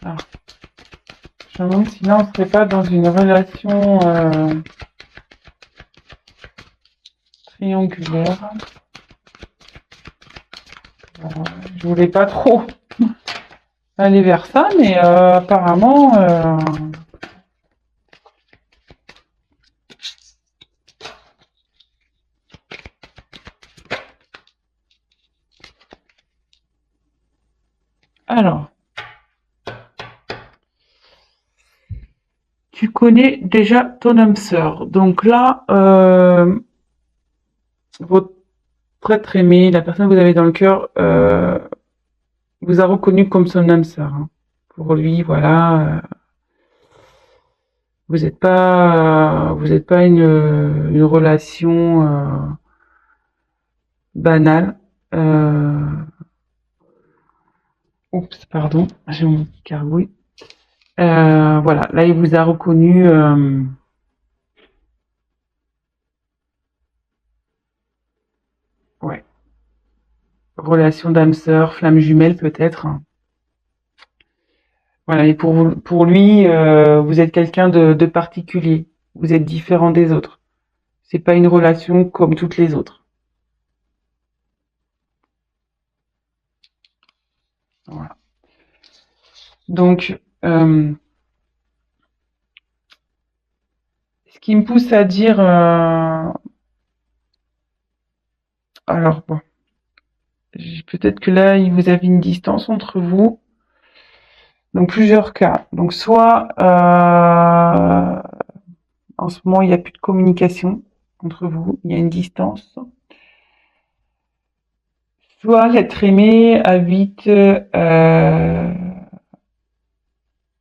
Alors, je me demande si là, on serait pas dans une relation triangulaire. Je voulais pas trop aller vers ça, mais apparemment... Alors, tu connais déjà ton âme sœur. Donc là, votre être aimé, la personne que vous avez dans le cœur, vous a reconnu comme son âme sœur. Hein. Pour lui, voilà, vous n'êtes pas une relation banale. Oups, pardon, j'ai mon petit cargouille. Voilà, là il vous a reconnu. Ouais, relation d'âme sœur, flamme jumelle peut-être. Hein. Voilà, et pour lui, vous êtes quelqu'un de particulier. Vous êtes différent des autres. C'est pas une relation comme toutes les autres. Voilà. Donc, ce qui me pousse à dire, alors bon, peut-être que là, vous avez une distance entre vous. Donc plusieurs cas. Donc soit en ce moment il n'y a plus de communication entre vous, il y a une distance. Soit l'être aimé habite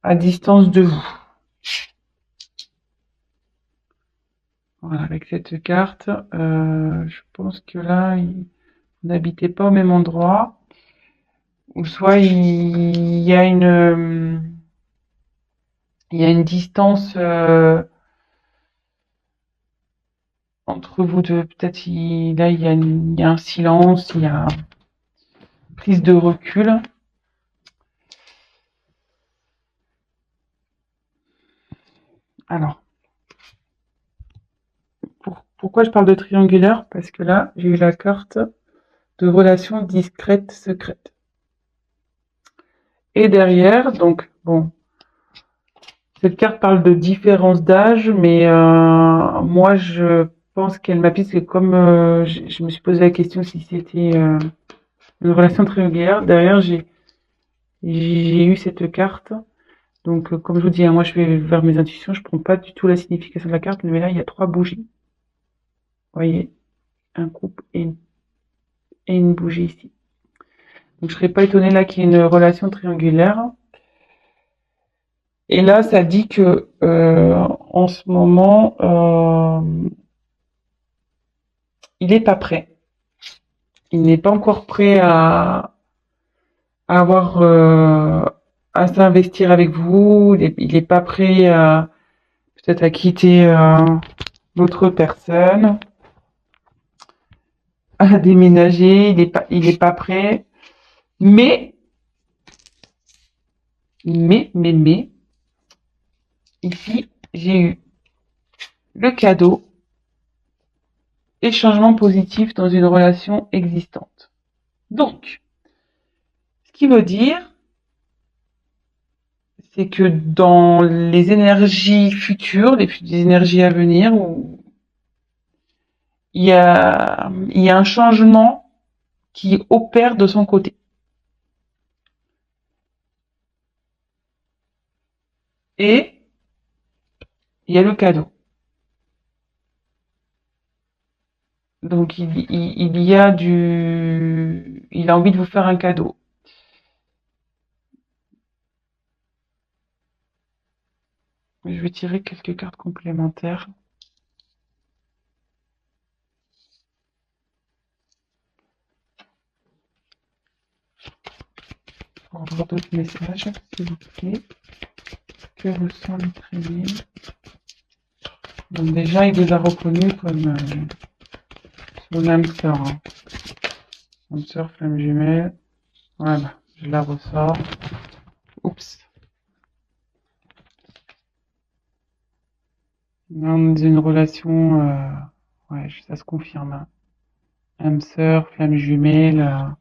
à distance de vous. Voilà, avec cette carte, je pense que là, vous n'habitez pas au même endroit. Ou soit il y a une distance entre vous deux. Peut-être là, il y a un silence, il y a une prise de recul. Alors, pourquoi je parle de triangulaire? Parce que là, j'ai eu la carte de relation discrète, secrète. Et derrière, donc, bon, cette carte parle de différence d'âge, mais moi, je pense qu'elle m'appuie, que comme je me suis posé la question si c'était une relation triangulaire, derrière, j'ai eu cette carte. Donc, comme je vous dis, hein, moi, je vais vers mes intuitions, je prends pas du tout la signification de la carte, mais là, il y a 3 bougies. Vous voyez, un couple et une bougie ici. Donc, je serais pas étonnée là qu'il y ait une relation triangulaire. Et là, ça dit que en ce moment, il n'est pas prêt. Il n'est pas encore prêt à avoir à s'investir avec vous. Il est pas prêt à peut-être à quitter l'autre personne, à déménager. Il est pas prêt. Mais ici j'ai eu le cadeau et changement positif dans une relation existante. Donc, ce qui veut dire, c'est que dans les énergies futures, les énergies à venir, où il y a un changement qui opère de son côté. Et il y a le cadeau. Donc il y a il a envie de vous faire un cadeau. Je vais tirer quelques cartes complémentaires. Pour avoir d'autres messages, s'il vous plaît. Que ressent l'être aimé? Donc déjà, il vous a reconnu comme son âme sœur. Hein. Âme sœur, flamme jumelle. Voilà, je la ressors. Oups. On est dans une relation, ouais, ça se confirme, hein. Âme sœur, flamme jumelle.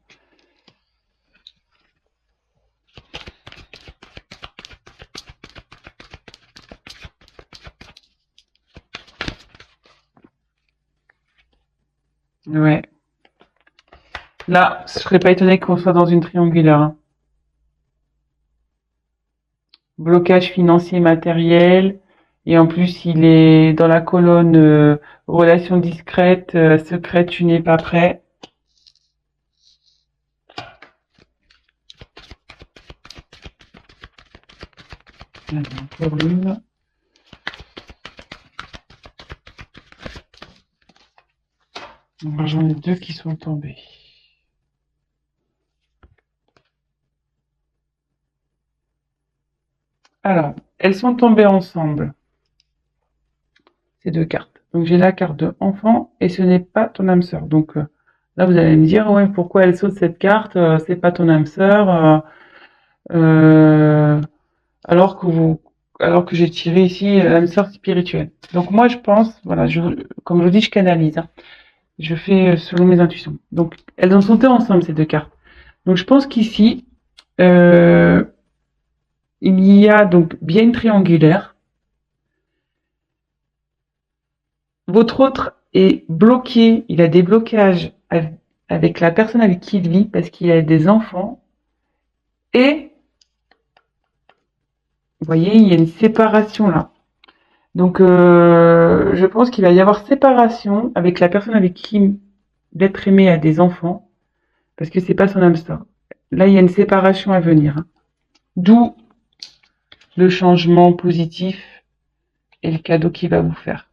Ouais. Là, je serais pas étonné qu'on soit dans une triangulaire, hein. Blocage financier matériel. Et en plus, il est dans la colonne relation discrète, secrète, tu n'es pas prêt. Encore une. J'en ai deux qui sont tombés. Alors, elles sont tombées ensemble, ces deux cartes. Donc j'ai la carte de enfant et ce n'est pas ton âme sœur. Donc là, vous allez me dire, ouais, pourquoi elle saute cette carte, c'est pas ton âme sœur, euh, alors que vous, alors que j'ai tiré ici l'âme sœur spirituelle. Donc moi, je pense, voilà, comme je vous dis, je canalise, hein. Je fais selon mes intuitions. Donc elles ont sauté ensemble ces deux cartes. Donc je pense qu'ici, euh, il y a donc bien une triangulaire. Votre autre est bloqué, il a des blocages avec la personne avec qui il vit parce qu'il a des enfants. Et, vous voyez, il y a une séparation là. Donc, je pense qu'il va y avoir séparation avec la personne avec qui l'être aimé a des enfants parce que c'est pas son âme sœur. Là, il y a une séparation à venir, hein. D'où le changement positif et le cadeau qu'il va vous faire.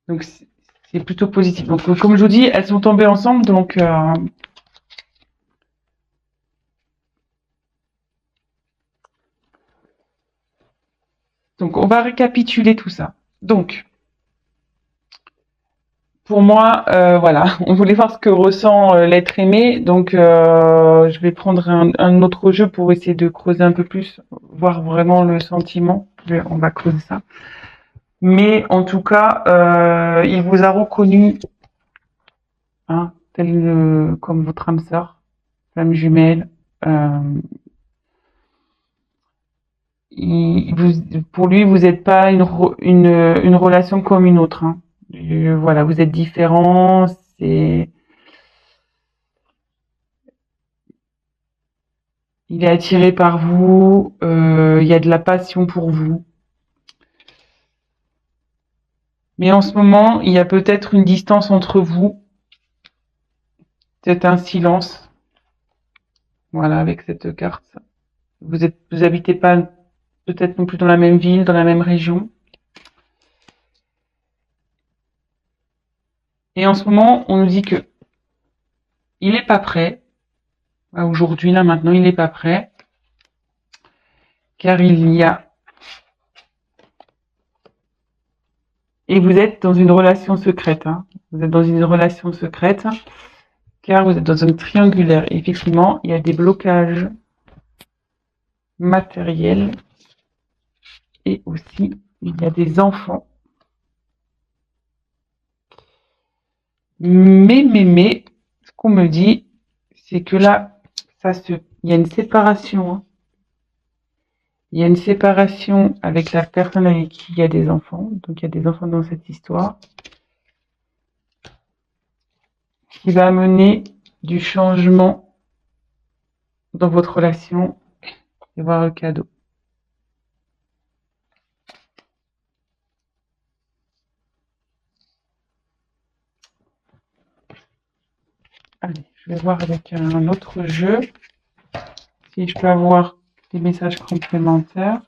Donc, c'est plutôt positif. Donc, comme je vous dis, elles sont tombées ensemble, donc on va récapituler tout ça. Donc, pour moi, voilà, on voulait voir ce que ressent l'être aimé. Donc, je vais prendre un autre jeu pour essayer de creuser un peu plus, voir vraiment le sentiment. On va creuser ça. Mais en tout cas, il vous a reconnu, hein, tel comme votre âme sœur, flamme jumelle. Euh, pour lui, vous n'êtes pas une relation comme une autre, hein. Voilà, vous êtes différents. Il est attiré par vous. Il y a de la passion pour vous. Mais en ce moment, il y a peut-être une distance entre vous, peut-être un silence. Voilà, avec cette carte. Vous habitez pas peut-être non plus dans la même ville, dans la même région. Et en ce moment, on nous dit que il est pas prêt. Aujourd'hui, là, maintenant, il n'est pas prêt. Car il y a... Et vous êtes dans une relation secrète, hein. Vous êtes dans une relation secrète, car vous êtes dans une triangulaire. Et effectivement, il y a des blocages matériels. Et aussi, il y a des enfants. Mais, ce qu'on me dit, c'est que là, il y a une séparation, hein. Il y a une séparation avec la personne avec qui il y a des enfants. Donc, il y a des enfants dans cette histoire. Qui va amener du changement dans votre relation et voir le cadeau. Allez, je vais voir avec un autre jeu si je peux avoir des messages complémentaires.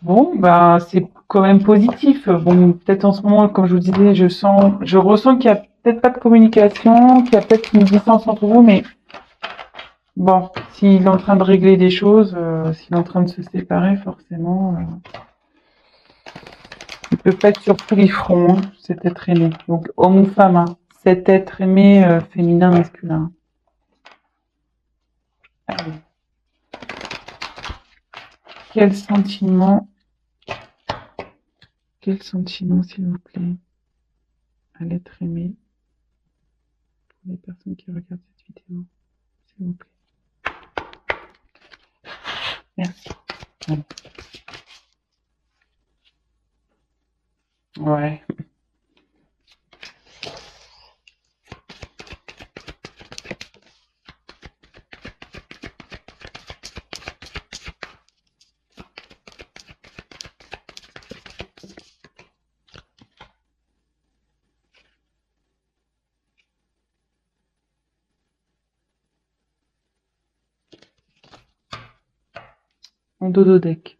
Bon, bah c'est quand même positif. Bon, peut-être en ce moment, comme je vous disais, je ressens qu'il y a peut-être pas de communication, qu'il y a peut-être une distance entre vous, mais bon, s'il est en train de régler des choses, s'il est en train de se séparer, forcément, il peut pas être sur tous les fronts, hein, cet être aimé. Donc, homme ou femme, hein, cet être aimé, féminin, masculin. Allez. quel sentiment, s'il vous plaît, à l'être aimé pour les personnes qui regardent cette vidéo, s'il vous plaît. Merci. Ouais. En dodo deck.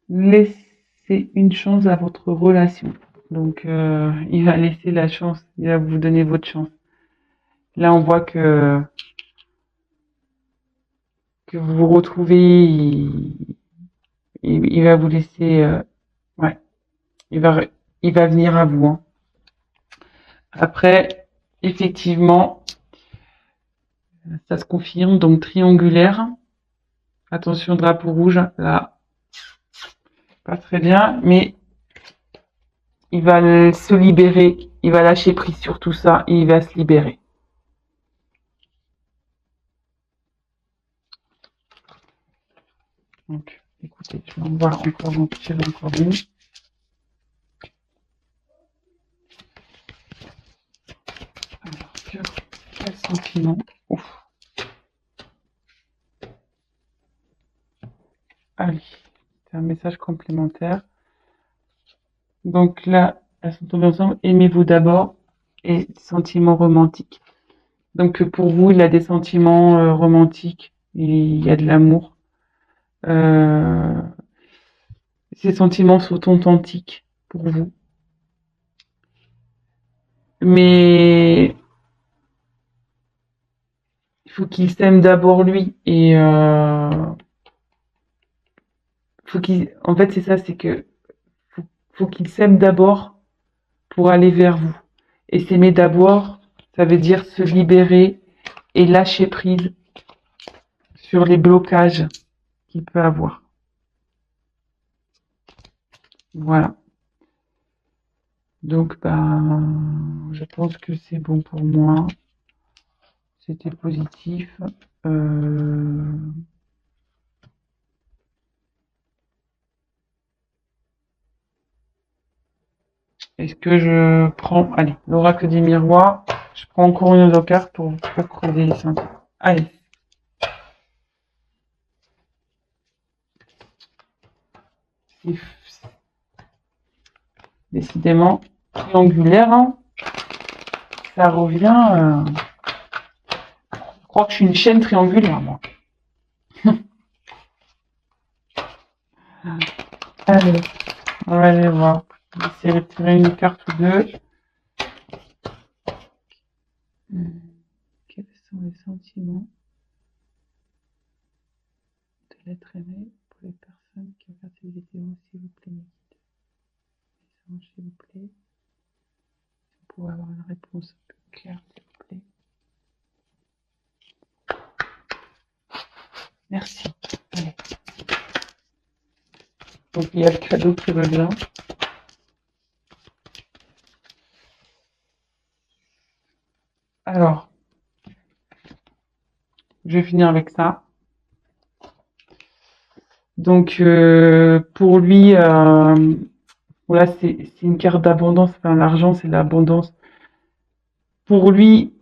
Laissez une chance à votre relation. Donc, il va laisser la chance. Il va vous donner votre chance. Là, on voit que vous vous retrouvez. Il va vous laisser. Ouais. Il va venir à vous. Hein. Après, effectivement, ça se confirme. Donc, triangulaire. Attention, drapeau rouge. Là, pas très bien. Mais il va se libérer. Il va lâcher prise sur tout ça. Et il va se libérer. Donc, écoutez, je vais en voir encore, en tirer encore une. Alors, quel sentiment? Ouf. Allez, c'est un message complémentaire. Donc là, elles sont tombées ensemble. Aimez-vous d'abord et sentiments romantiques. Donc pour vous, il a des sentiments romantiques. Il y a de l'amour. Ces sentiments sont authentiques pour vous. Mais il faut qu'il s'aime d'abord lui. Et en fait, c'est ça, c'est que faut qu'il s'aime d'abord pour aller vers vous. Et s'aimer d'abord, ça veut dire se libérer et lâcher prise sur les blocages qu'il peut avoir. Voilà. Donc, je pense que c'est bon pour moi. C'était positif. Est-ce que je prends... Allez, l'oracle des miroirs. Je prends encore une autre carte pour creuser les sentiments. Allez. Décidément triangulaire. Hein. Ça revient... Je crois que je suis une chaîne triangulaire, moi. Allez, on va aller voir. Je vais essayer de tirer une carte ou deux. Quels sont les sentiments de l'être aimé pour les personnes qui regardent cette vidéo, s'il vous plaît, s'il vous plaît. Vous pouvez avoir une réponse un peu claire, s'il vous plaît. Merci. Allez. Donc il y a le cadeau qui revient. Alors, je vais finir avec ça. Donc pour lui, voilà, c'est une carte d'abondance. Enfin, l'argent, c'est l'abondance. Pour lui,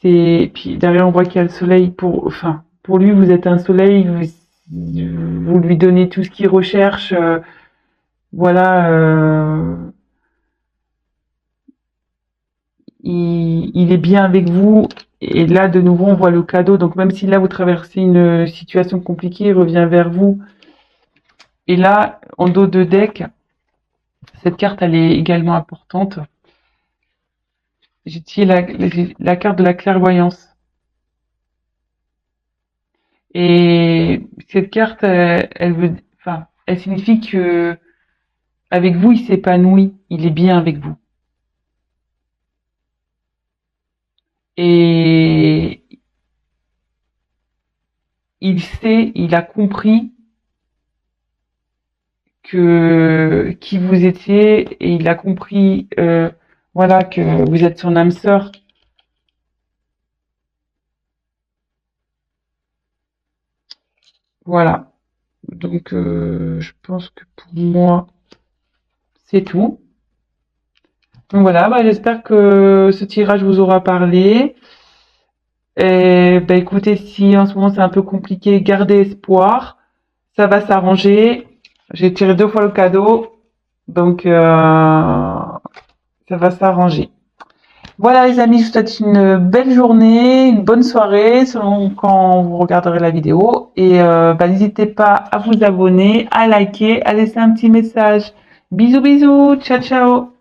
c'est... Puis derrière, on voit qu'il y a le soleil. Pour lui, vous êtes un soleil. Vous lui donnez tout ce qu'il recherche. Voilà. Il est bien avec vous. Et là, de nouveau, on voit le cadeau. Donc, même si là, vous traversez une situation compliquée, il revient vers vous. Et là, en dos de deck, cette carte, elle est également importante. J'ai tiré la carte de la clairvoyance. Et cette carte, elle signifie que avec vous, il s'épanouit. Il est bien avec vous. Et il sait, il a compris que qui vous étiez et il a compris, voilà, que vous êtes son âme sœur. Voilà. Donc, je pense que pour moi, c'est tout. Donc voilà, bah, j'espère que ce tirage vous aura parlé. Et bah, écoutez, si en ce moment c'est un peu compliqué, gardez espoir. Ça va s'arranger. J'ai tiré 2 fois le cadeau. Donc, ça va s'arranger. Voilà les amis, je vous souhaite une belle journée, une bonne soirée selon quand vous regarderez la vidéo. Et bah, n'hésitez pas à vous abonner, à liker, à laisser un petit message. Bisous bisous, ciao ciao.